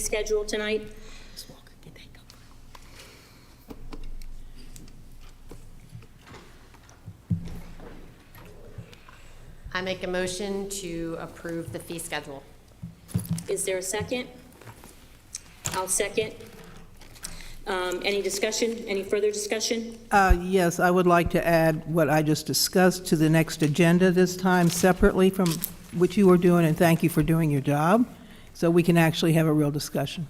schedule tonight? I make a motion to approve the fee schedule. Is there a second? I'll second. Any discussion, any further discussion? Yes, I would like to add what I just discussed to the next agenda this time separately from what you were doing, and thank you for doing your job, so we can actually have a real discussion.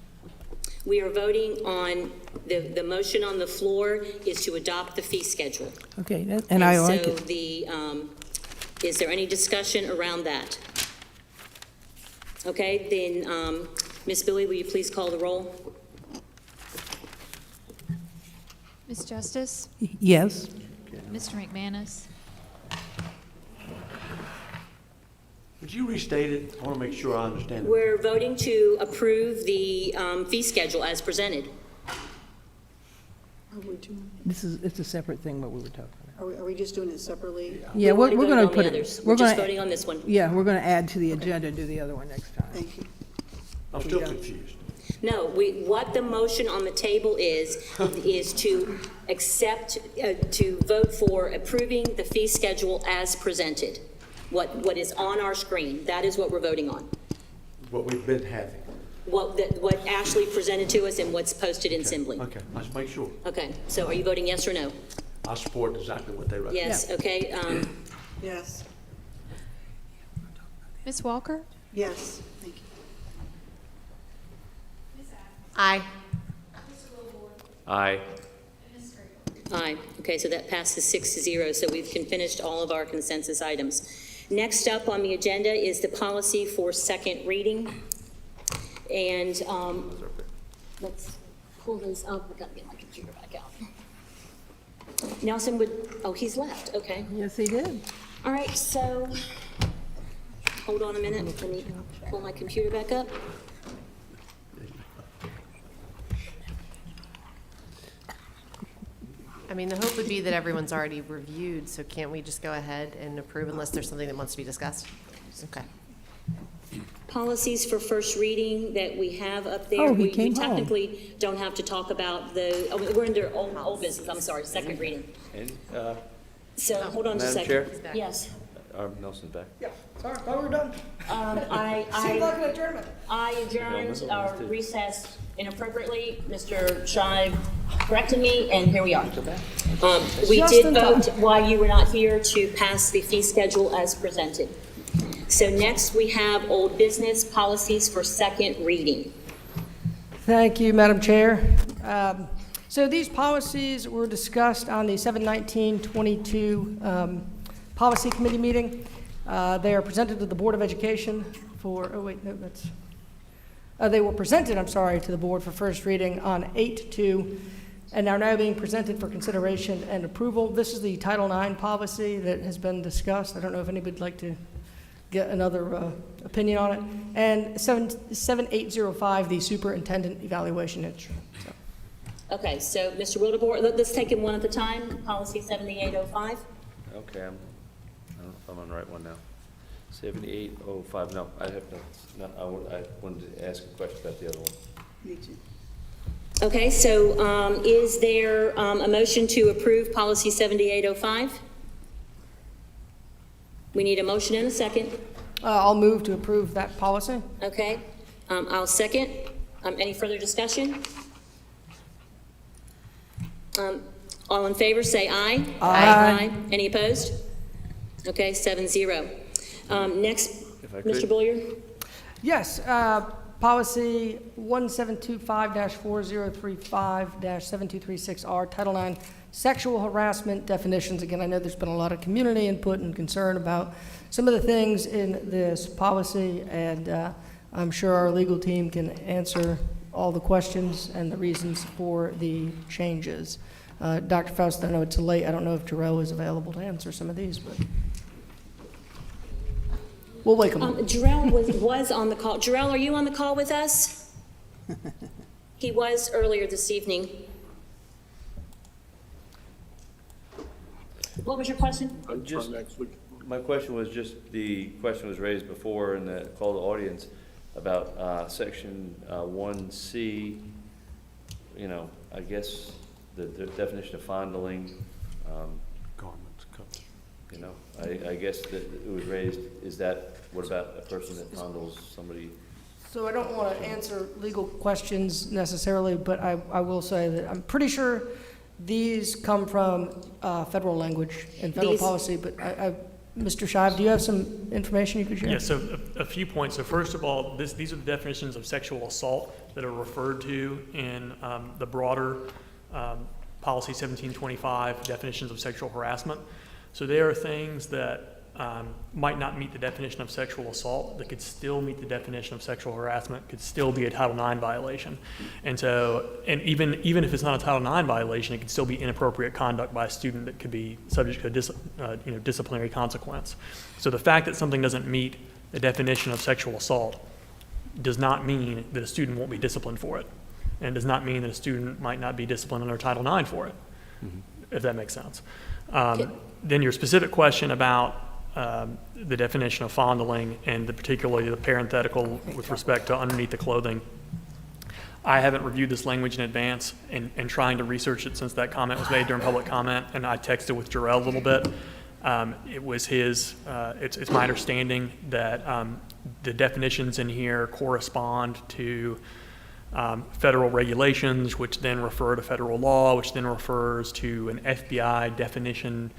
We are voting on, the motion on the floor is to adopt the fee schedule. Okay, and I like so it. Is there any discussion around that? Okay, then, Ms. Billy, will you please call the roll? Ms. Justice, Yes, Mr. McManus, Would you restate it? I want to make sure I understand it. We're voting to approve the fee schedule as presented. it's a separate thing what we were talking about. Are we just doing it separately? Yeah, we're We've already going to voted on put the it, others. we're We're just going voting on this one. Yeah, we're going to add to the agenda and do the other one next time. Thank you. I'm still confused. No, what the motion on the table is to accept, to vote for approving the fee schedule as presented. What is on our screen, that is what we're voting on. What we've been having. What Ashley presented to us and what's posted in Assembly. Okay, let's make sure. Okay, so are you voting yes or no? I support exactly what they recommend. Yes, okay. Yes. Ms. Walker, Yes. Thank you. Aye. Aye. Aye. Okay, so that passes 6-0, so we've finished all of our consensus items. Next up on the agenda is the policy for second reading. And let's pull those up. I've got to get my computer back out. Nelson he's left, okay. Yes, he did. All right, so, hold on a minute, let me pull my computer back up. I mean, the hope would be that everyone's already reviewed, so can't we just go ahead and approve unless there's something that wants to be discussed? Okay. Policies for first reading that we have up there. Oh, he We came home. technically don't have to talk about we're under old business, I'm sorry, second reading. And, So, hold on just a Madam second. Chair? Yes. Nelson's back. Yeah, sorry, thought we were done. Seemed like an adjournment. I adjourned or recessed inappropriately. Mr. Shive corrected me, and here we are. We Just did in time. vote while you were not here to pass the fee schedule as presented. So next, we have old business policies for second reading. Thank you, Madam Chair. So these policies were discussed on the 7/19/22 Policy Committee meeting. They are presented to the Board of Education they were presented, to the board for first reading on 8/2, and are now being presented for consideration and approval. This is the Title IX policy that has been discussed. I don't know if anybody would like to get another opinion on it. And 7805, the superintendent evaluation instrument. So. Okay, so Mr. Wildebohr, let's take them one at a time. Policy 7805. Okay, I don't know if I'm on the right one now. 7805, no, I have no, I wanted to ask a question about the other one. Me too. Okay, so is there a motion to approve policy 7805? We need a motion and a second. I'll move to approve that policy. Okay, I'll second. Any further discussion? All in favor, say aye. Aye. Any opposed? Okay, 7-0. Next, If I Mr. could. Bullier? Yes, policy 1725-4035-7236R, Title IX, sexual harassment definitions. Again, I know there's been a lot of community input and concern about some of the things in this policy, and I'm sure our legal team can answer all the questions and the reasons for the changes. Dr. Faust, I know it's late. I don't know if Jarrell is available to answer some of these, but we'll wake him up. Jarrell was on the call. Jarrell, are you on the call with us? He was earlier this evening. What was your question? My question was just, the question was raised before in the call to audience about section 1C, you know, I guess the definition of fondling, Garments covered. you know, I guess that it was raised, is that, what about a person that fondles somebody? So I don't want to answer legal questions necessarily, but I will say that I'm pretty sure these come from federal language and federal These- policy, but Mr. Shive, do you have some information you could share? Yeah, so a few points. So first of all, these are the definitions of sexual assault that are referred to in the broader policy 1725 definitions of sexual harassment. So there are things that might not meet the definition of sexual assault that could still meet the definition of sexual harassment, could still be a Title IX violation. And so, and even if it's not a Title IX violation, it could still be inappropriate conduct by a student that could be subject to a disciplinary consequence. So the fact that something doesn't meet the definition of sexual assault does not mean that a student won't be disciplined for it. And does not mean that a student might not be disciplined under Title IX for it, if that makes sense. Then your specific question about the definition of fondling and particularly the parenthetical with respect to underneath the clothing. I haven't reviewed this language in advance and trying to research it since that comment was made during public comment, and I texted with Jarrell a little bit. It was his, it's my understanding that the definitions in here correspond to federal regulations, which then refer to federal law, which then refers to an FBI definition,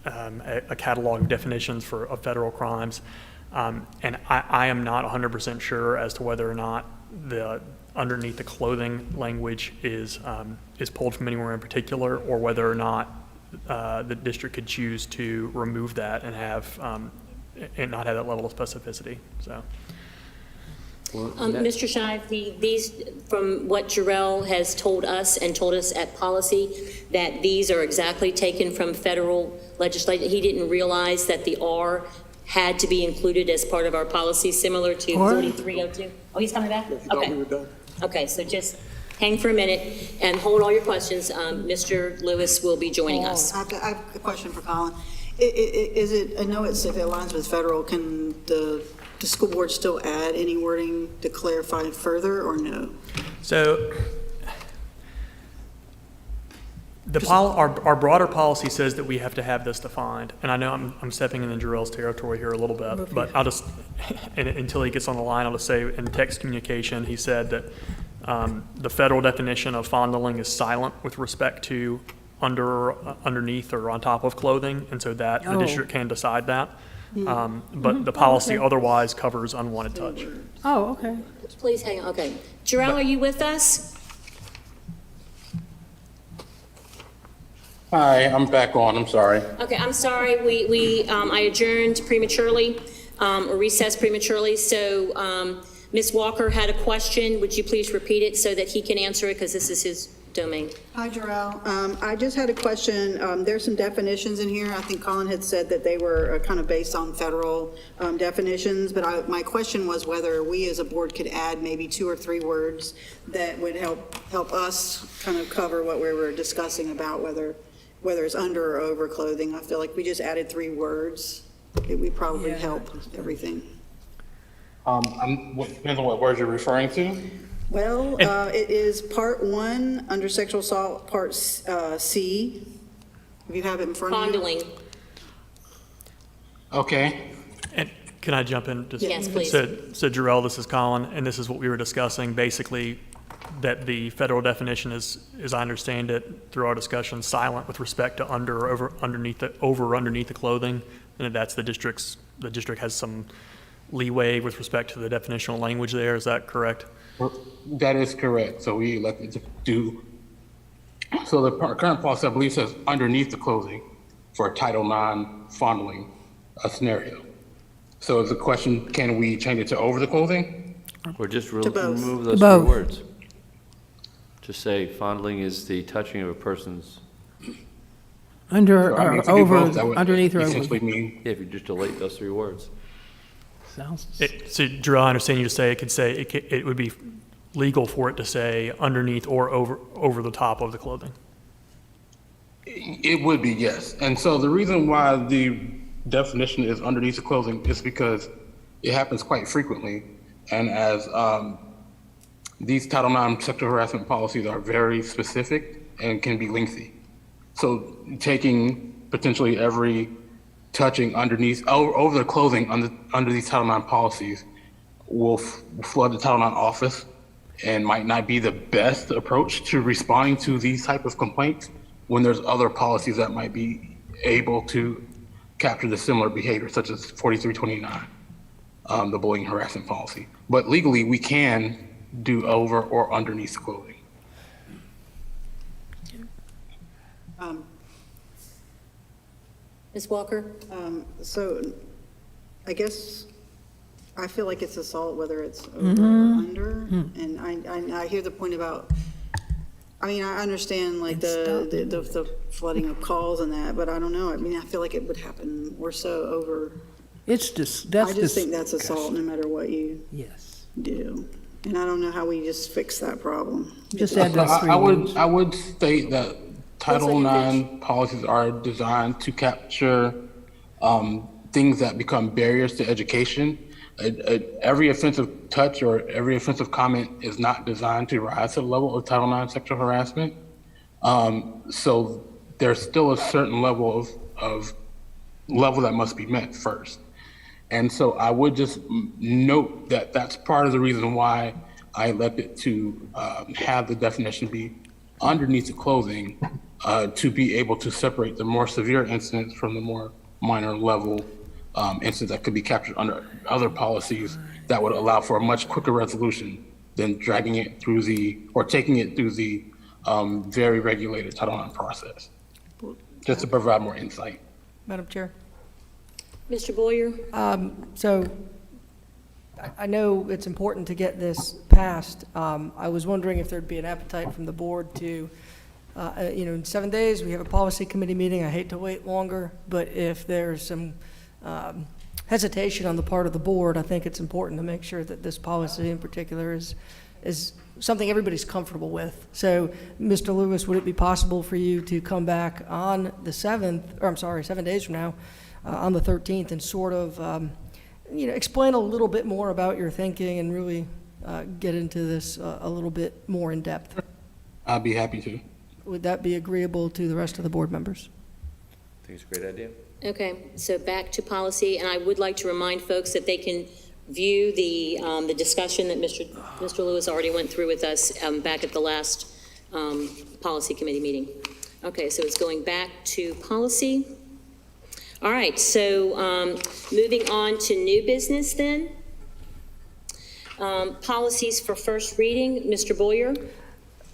a catalog of definitions of federal crimes. And I am not 100% sure as to whether or not the underneath the clothing language is pulled from anywhere in particular, or whether or not the district could choose to remove that and and not have that level of specificity. So. Mr. Shive, these, from what Jarrell has told us and told us at policy, that these are exactly taken from federal legislation. He didn't realize that the R had to be included as part of our policy, similar to 4302. Oh, he's coming back? Okay. Okay, so just hang for a minute and hold all your questions. Mr. Lewis will be joining us. I have a question for Colin. Is it, I know if it aligns with federal, can the school board still add any wording to clarify further, or no? So our broader policy says that we have to have this defined, and I know I'm stepping in Jarrell's territory here a little bit, but I'll just, until he gets on the line, I'll just say in text communication, he said that the federal definition of fondling is silent with respect to underneath or on top of clothing, and so that the district can decide that. But the policy otherwise covers unwanted touch. Oh, okay. Please hang on. Okay. Jarrell, are you with us? Hi, I'm back on, I'm sorry. Okay, I'm sorry, I adjourned prematurely, or recessed prematurely, so Ms. Walker had a question. Would you please repeat it so that he can answer it, because this is his domain? Hi, Jarrell. I just had a question. There's some definitions in here. I think Colin had said that they were kind of based on federal definitions, but my question was whether we as a board could add maybe 2 or 3 words that would help us kind of cover what we were discussing about whether it's under or over clothing. I feel like we just added 3 words. It would probably help everything. Depends on what words you're referring to. Well, it is part 1 under sexual assault, part C. If you have it in front of you. Fondling. Okay. And can I jump in? Yes, please. So Jarrell, this is Colin, and this is what we were discussing, basically, that the federal definition is, as I understand it, through our discussion, silent with respect to underneath the clothing, and that's the district has some leeway with respect to the definitional language there. Is that correct? That is correct. So we elected to do, so the current policy, I believe, says underneath the clothing for a Title IX fondling scenario. So is the question, can we change it to over the clothing? Or just both. remove those both. 3 words? Just say fondling is the touching of a person's, Under I mean, or if we do over, both, that would underneath or essentially over. mean, yeah, if you just delete those 3 words. Sounds. So Jarrell, I understand you to say it would be legal for it to say underneath or over the top of the clothing. it would be, yes. And so the reason why the definition is underneath the clothing is because It happens quite frequently. And as these Title IX sexual harassment policies are very specific and can be lengthy. So taking potentially every touching underneath, over the clothing under these Title IX policies will flood the Title IX office and might not be the best approach to responding to these type of complaints when there's other policies that might be able to capture the similar behavior, such as 4329, the bullying harassment policy. But legally, we can do over or underneath clothing. Ms. Walker? So I guess I feel like it's assault whether it's over or under. And I hear the point about, I mean, I understand like the flooding of calls and that, but I don't know. I mean, I feel like it would happen more so over. It's just, I just think that's assault no matter what you yes. do. And I don't know how we just fix that problem. Just add those three words. I would state that Title IX policies are designed to capture things that become barriers to education. Every offensive touch or every offensive comment is not designed to rise to the level of Title IX sexual harassment. So there's still a certain level of level that must be met first. And so I would just note that that's part of the reason why I elected to have the definition be underneath the clothing to be able to separate the more severe incidents from the more minor level incidents that could be captured under other policies that would allow for a much quicker resolution than dragging it through or taking it through the very regulated Title IX process, just to provide more insight. Madam Chair. Mr. Boyer? So I know it's important to get this passed. I was wondering if there'd be an appetite from the board to, in 7 days, we have a policy committee meeting. I hate to wait longer, but if there's some hesitation on the part of the board, I think it's important to make sure that this policy in particular is something everybody's comfortable with. So, Mr. Lewis, would it be possible for you to come back on the 7th, or I'm sorry, 7 days from now, on the 13th, and sort of, explain a little bit more about your thinking and really get into this a little bit more in depth? I'd be happy to. Would that be agreeable to the rest of the board members? I think it's a great idea. Okay, so back to policy, and I would like to remind folks that they can view the discussion that Mr. Lewis already went through with us back at the last policy committee meeting. Okay, so it's going back to policy. All right, so moving on to new business then. Policies for first reading, Mr. Boyer.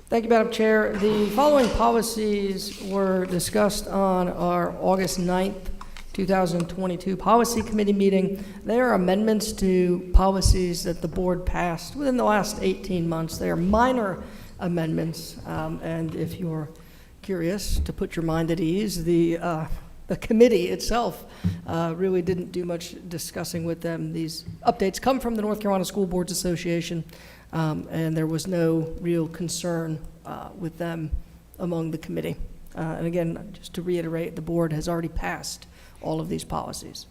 Thank you, Madam Chair. The following policies were discussed on our August 9th, 2022 Policy Committee meeting. They are amendments to policies that the board passed within the last 18 months. They are minor amendments, and if you're curious, to put your mind at ease, the committee itself really didn't do much discussing with them. These updates come from the North Carolina School Boards Association, and there was no real concern with them among the committee. And again, just to reiterate, the board has already passed all of these policies.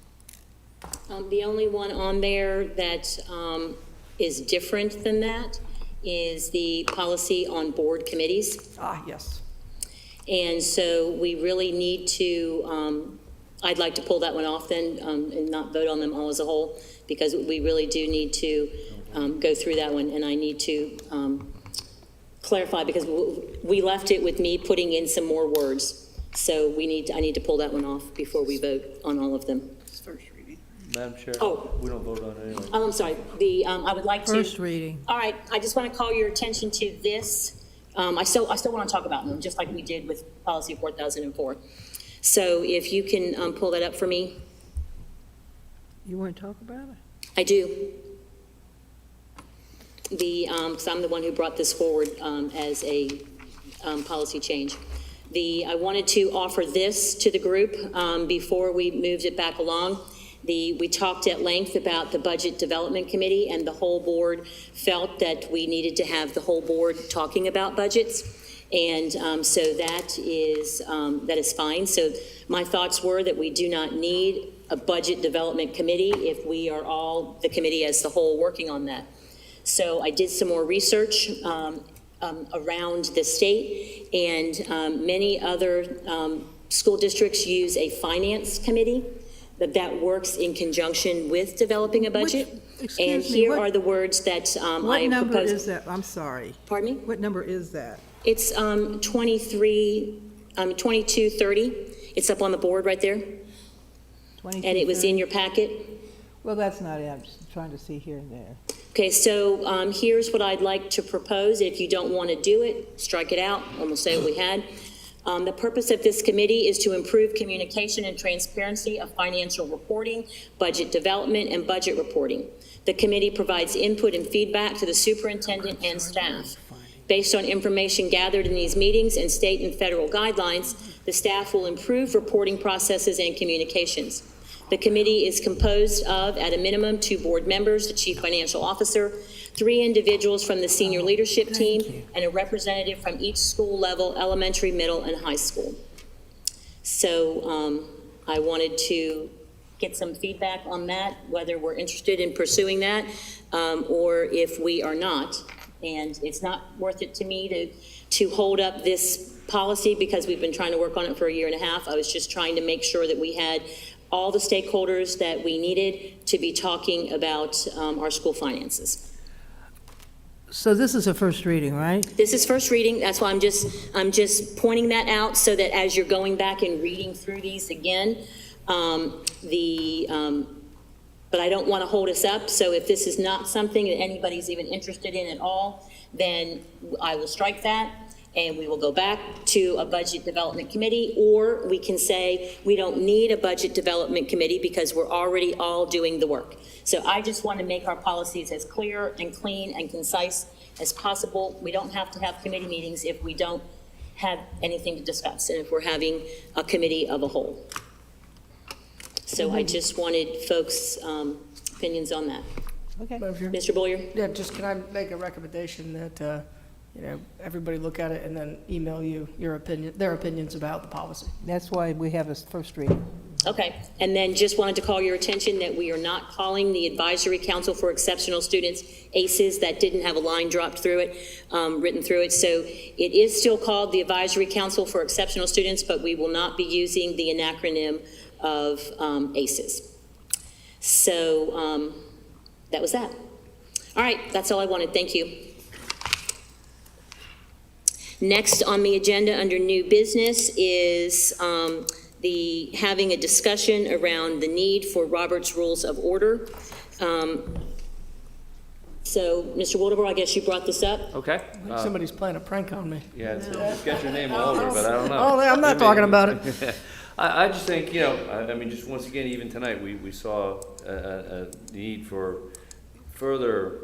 The only one on there that is different than that is the policy on board committees. Yes. And so we really need to, I'd like to pull that one off then and not vote on them all as a whole, because we really do need to go through that one, and I need to clarify, because we left it with me putting in some more words. So I need to pull that one off before we vote on all of them. First reading. Madam Chair? Oh. We don't vote on it anyway. Oh, I'm sorry. I would like to. First reading. All right, I just want to call your attention to this. I still want to talk about them, just like we did with policy 4004. So if you can pull that up for me. You want to talk about it? I do. Because I'm the one who brought this forward as a policy change. I wanted to offer this to the group before we moved it back along. We talked at length about the Budget Development Committee, and the whole board felt that we needed to have the whole board talking about budgets. And so that is fine. So my thoughts were that we do not need a budget development committee if we are all, the committee as the whole, working on that. So I did some more research around the state, and many other school districts use a finance committee that works in conjunction with developing a budget. And excuse me, here what- are the words that I What number propose. is that? I'm sorry. Pardon me? What number is that? It's 2230. It's up on the board right there, and it was in your packet. Well, that's not it. I'm just trying to see here and there. Okay, so here's what I'd like to propose. If you don't want to do it, strike it out, and we'll say what we had. The purpose of this committee is to improve communication and transparency of financial reporting, budget development, and budget reporting. The committee provides input and feedback to the superintendent and staff. Based on information gathered in these meetings and state and federal guidelines, the staff will improve reporting processes and communications. The committee is composed of, at a minimum, 2 board members, the chief financial officer, 3 individuals from the senior leadership team, and a representative from each school level, elementary, middle, and high school. So I wanted to get some feedback on that, whether we're interested in pursuing that or if we are not. And it's not worth it to me to hold up this policy because we've been trying to work on it for a year and a half. I was just trying to make sure that we had all the stakeholders that we needed to be talking about our school finances. So this is a first reading, right? This is first reading, that's why I'm just pointing that out so that as you're going back and reading through these again, but I don't want to hold us up, so if this is not something that anybody's even interested in at all, then I will strike that, and we will go back to a budget development committee, or we can say we don't need a budget development committee because we're already all doing the work. So I just want to make our policies as clear and clean and concise as possible. We don't have to have committee meetings if we don't have anything to discuss, and if we're having a committee of a whole. So I just wanted folks' opinions on that. Okay. Mr. Boyer? Yeah, just can I make a recommendation that, everybody look at it and then email you their opinions about the policy? That's why we have a first reading. Okay, and then just wanted to call your attention that we are not calling the Advisory Council for Exceptional Students ACES. That didn't have a line dropped through it, written through it. So it is still called the Advisory Council for Exceptional Students, but we will not be using the acronym of ACES. So that was that. All right, that's all I wanted. Thank you. Next on the agenda under new business is having a discussion around the need for Robert's Rules of Order. So, Mr. Waldeboro, I guess you brought this up. Okay. I think somebody's playing a prank on me. Yeah, it's got your name all over, but I don't know. Oh, I'm not talking about it. I just think, I mean, just once again, even tonight, we saw a need for further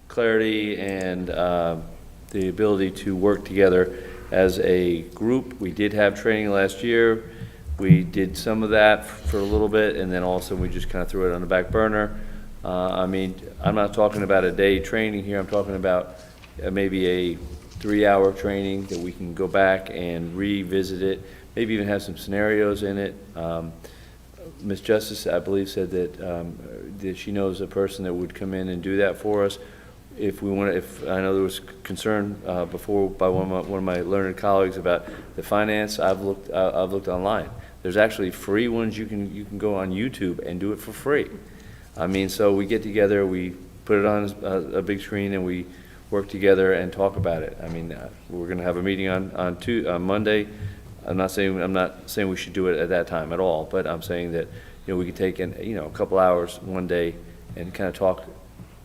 clarity and the ability to work together as a group. We did have training last year. We did some of that for a little bit, and then also we just kind of threw it on the back burner. I mean, I'm not talking about a day training here. I'm talking about maybe a 3-hour training that we can go back and revisit it, maybe even have some scenarios in it. Ms. Justice, I believe, said that she knows a person that would come in and do that for us. If we want to, if I know there was concern before by one of my learned colleagues about the finance, I've looked online. There's actually free ones you can go on YouTube and do it for free. I mean, so we get together, we put it on a big screen, and we work together and talk about it. I mean, we're going to have a meeting on Monday. I'm not saying we should do it at that time at all, but I'm saying that we could take a couple hours one day and kind of talk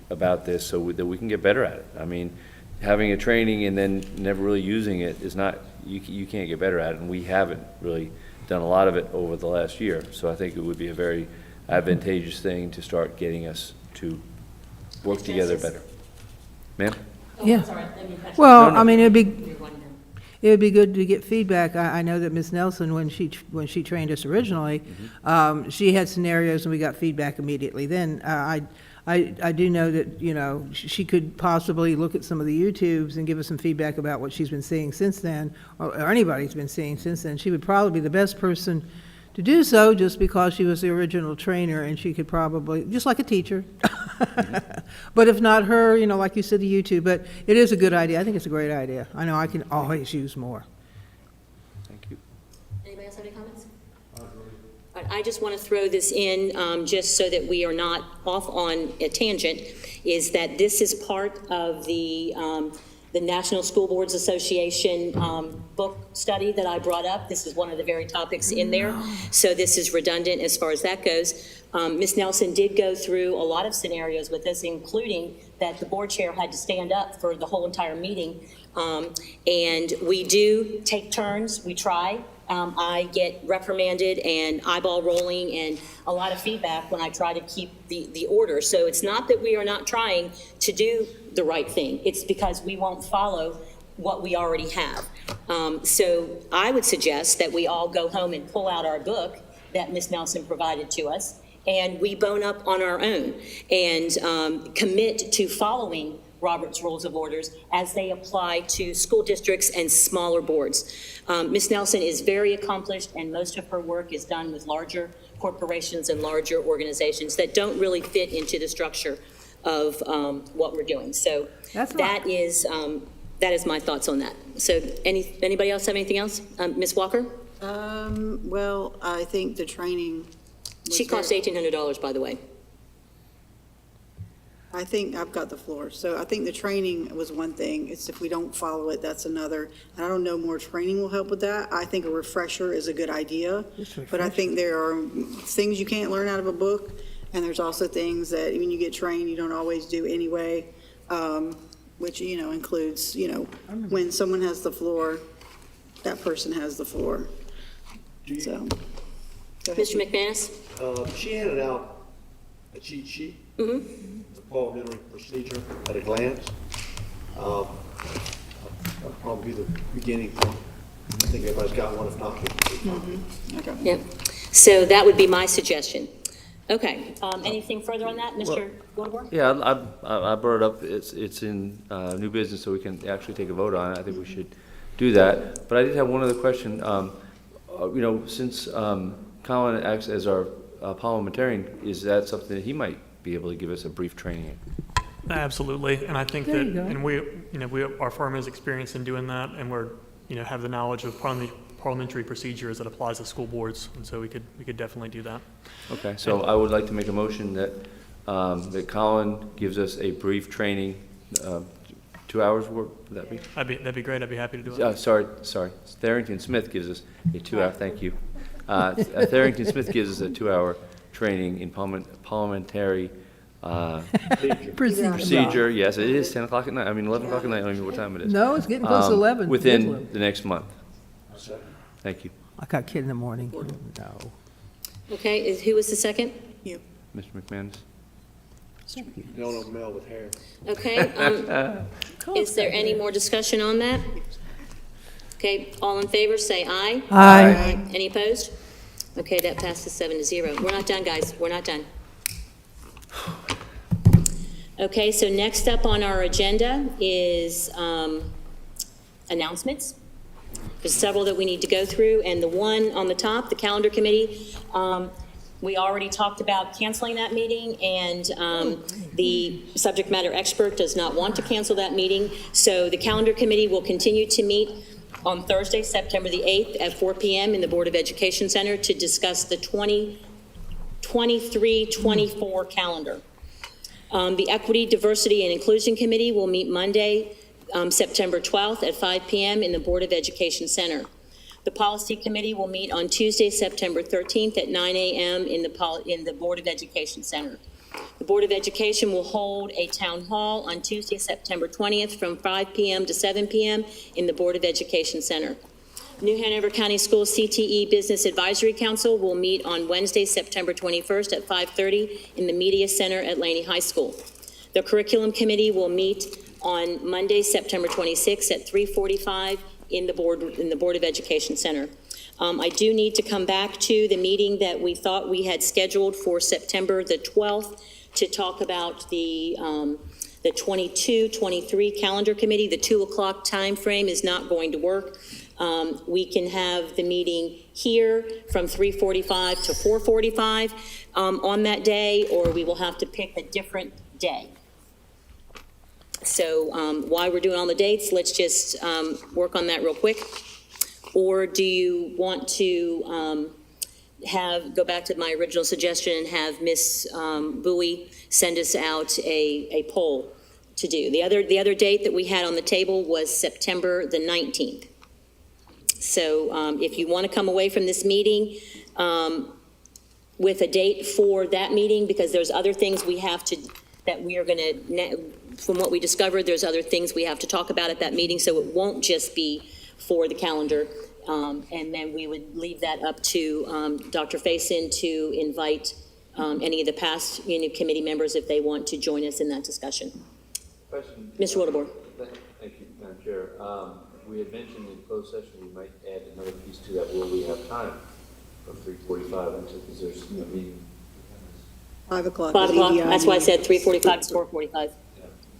about this so that we can get better at it. I mean, having a training and then never really using it is not, you can't get better at it, and we haven't really done a lot of it over the last year. So I think it would be a very advantageous thing to start getting us to work together better. Ma'am? Yeah. Well, I mean, it'd be good to get feedback. I know that Ms. Nelson, when she trained us originally, she had scenarios and we got feedback immediately. Then I do know that, she could possibly look at some of the YouTubes and give us some feedback about what she's been seeing since then, or anybody's been seeing since then. She would probably be the best person to do so just because she was the original trainer and she could probably, just like a teacher. But if not her, you know, like you said, the YouTube, but it is a good idea. I think it's a great idea. I know I can always use more. Thank you. Anybody else have any comments? All right, I just want to throw this in, just so that we are not off on a tangent, is that this is part of the National School Boards Association book study that I brought up. This is one of the very topics in there, so this is redundant as far as that goes. Ms. Nelson did go through a lot of scenarios with us, including that the board chair had to stand up for the whole entire meeting. And we do take turns, we try. I get reprimanded and eyeball rolling and a lot of feedback when I try to keep the order. So it's not that we are not trying to do the right thing. It's because we won't follow what we already have. So I would suggest that we all go home and pull out our book that Ms. Nelson provided to us, and we bone up on our own and commit to following Robert's Rules of Orders as they apply to school districts and smaller boards. Ms. Nelson is very accomplished, and most of her work is done with larger corporations and larger organizations that don't really fit into the structure of what we're doing. So that is my thoughts on that. So anybody else have anything else? Ms. Walker? Well, I think the training. She cost $1,800, by the way. I think I've got the floor. So I think the training was one thing. It's if we don't follow it, that's another. And I don't know, more training will help with that. I think a refresher is a good idea. But I think there are things you can't learn out of a book. And there's also things that when you get trained, you don't always do anyway, which, you know, includes, you know, when someone has the floor, that person has the floor. So, go ahead. Mr. McManus? She handed out a cheat sheet, the parliamentary procedure at a glance. That'll probably be the beginning point. I think everybody's got one, if not. Okay. Yep. So that would be my suggestion. Okay, anything further on that, Mr. Wilbur? Yeah, I brought it up, it's in new business, so we can actually take a vote on it. I think we should do that. But I did have one other question. You know, since Colin acts as our parliamentarian, is that something that he might be able to give us a brief training in? Absolutely, and I think There that, you go. and our firm is experienced in doing that, and we're, have the knowledge of parliamentary procedures that applies to school boards, and so we could definitely do that. Okay, so I would like to make a motion that, that Colin gives us a brief training, 2 hours, would that be? That'd be great, I'd be happy to do it. Sorry, Tharrington Smith gives us a 2 hour, thank you. Tharrington Smith gives us a 2 hour training in parliamentary procedure. Yes, it is 10 o'clock at night, 11 o'clock at night, I don't know what time it is. No, it's getting close to 11. Within the next month. Thank you. I got a kid in the morning. No. Okay, who was the second? You. Mr. McManus? You don't know Mel with hair. Okay, is there any more discussion on that? Okay, all in favor, say aye. Aye. Any opposed? Okay, that passes 7-0. We're not done, guys, we're not done. Okay, so next up on our agenda is announcements. There's several that we need to go through, and the one on the top, the calendar committee, we already talked about canceling that meeting, and the subject matter expert does not want to cancel that meeting. So the calendar committee will continue to meet on Thursday, September the 8th at 4 p.m. in the Board of Education Center to discuss the 2023-24 calendar. The Equity, Diversity, and Inclusion Committee will meet Monday, September 12th at 5 p.m. in the Board of Education Center. The Policy Committee will meet on Tuesday, September 13th at 9 a.m. in the Board of Education Center. The Board of Education will hold a town hall on Tuesday, September 20th from 5 p.m. to 7 p.m. in the Board of Education Center. New Hanover County Schools CTE Business Advisory Council will meet on Wednesday, September 21st at 5:30 in the Media Center at Laney High School. The Curriculum Committee will meet on Monday, September 26th at 3:45 in the Board of Education Center. I do need to come back to the meeting that we thought we had scheduled for September the 12th to talk about the 22-23 calendar committee. The 2 o'clock time frame is not going to work. We can have the meeting here from 3:45 to 4:45 on that day, or we will have to pick a different day. So while we're doing all the dates, let's just work on that real quick. Or do you want to go back to my original suggestion and have Ms. Bowie send us out a poll to do? The other date that we had on the table was September the 19th. So if you want to come away from this meeting with a date for that meeting, because there's other things we have to, that we are going to, from what we discovered, there's other things we have to talk about at that meeting, so it won't just be for the calendar. And then we would leave that up to Dr. Faison to invite any of the past committee members if they want to join us in that discussion. Question. Mr. Wildebohr. Thank you, Madam Chair. We had mentioned in closed session, we might add another piece to that. Will we have time from 3:45 until, because there's a meeting? 5 o'clock. 5 o'clock, EDI that's why I meeting. said 3:45 to 4:45.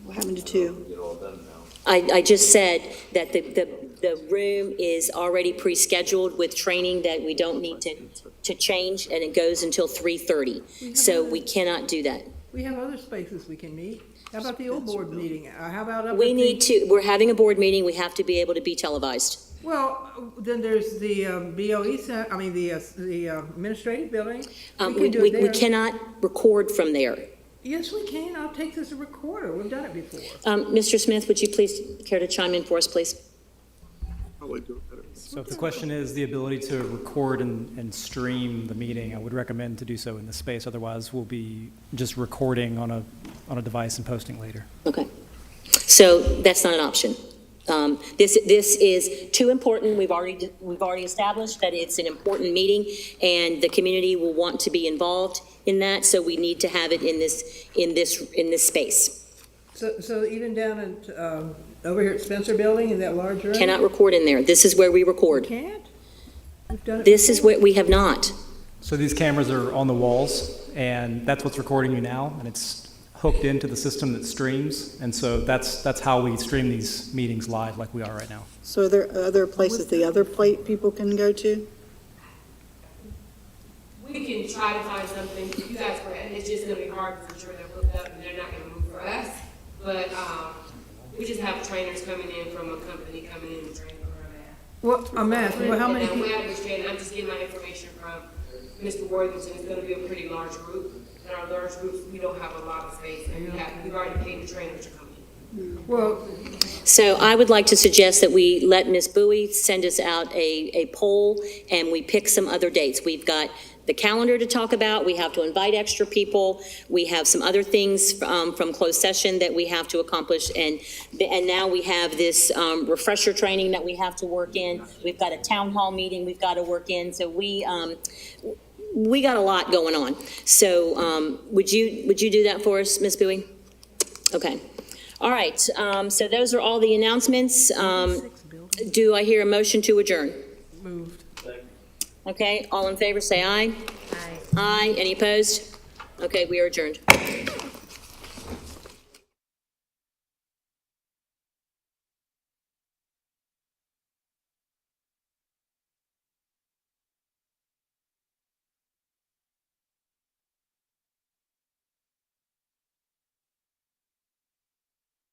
What happened to 2? Get all done now. I just said that the room is already pre-scheduled with training that we don't need to change, and it goes until 3:30. So we cannot do that. We have other spaces we can meet. How about the old board meeting? How about up We at need the, to, we're having a board meeting, we have to be able to be televised. well, then there's the BOE, I mean, the administrative building. We We can do it there. cannot record from there. Yes, we can. I'll take this as a recorder. We've done it before. Mr. Smith, would you please care to chime in for us, please? Probably do it better. So if the question is the ability to record and stream the meeting, I would recommend to do so in this space. Otherwise, we'll be just recording on a device and posting later. Okay. So that's not an option. This is too important. We've already established that it's an important meeting, and the community will want to be involved in that. So we need to have it in this space. So even down at, over here at Spencer Building in that large room? Cannot record in there. This is where we record. Can't? We've done it This is before. where we have not. So these cameras are on the walls, and that's what's recording you now, and it's hooked into the system that streams. And so that's how we stream these meetings live like we are right now. So are there other places the other people can go to? We can try to find something, you guys were, and it's just gonna be hard because I'm sure they're hooked up and they're not gonna move for us. But, we just have trainers coming in from a company coming in and training where I'm at. Well, I'm asking, well, how many And people? I'm training, I'm just getting my information from Mr. Worthington. It's gonna be a pretty large group. And our large groups, we don't have a lot of space, and we've already paid the trainers to come in. Well, So I would like to suggest that we let Ms. Bowie send us out a poll, and we pick some other dates. We've got the calendar to talk about, we have to invite extra people, we have some other things from closed session that we have to accomplish, and now we have this refresher training that we have to work in. We've got a town hall meeting we've got to work in, so we got a lot going on. So would you do that for us, Ms. Bowie? Okay. All right, so those are all the announcements. Do I hear a motion to adjourn? moved. Okay, all in favor, say aye. Aye. Aye, any opposed? Okay, we are adjourned.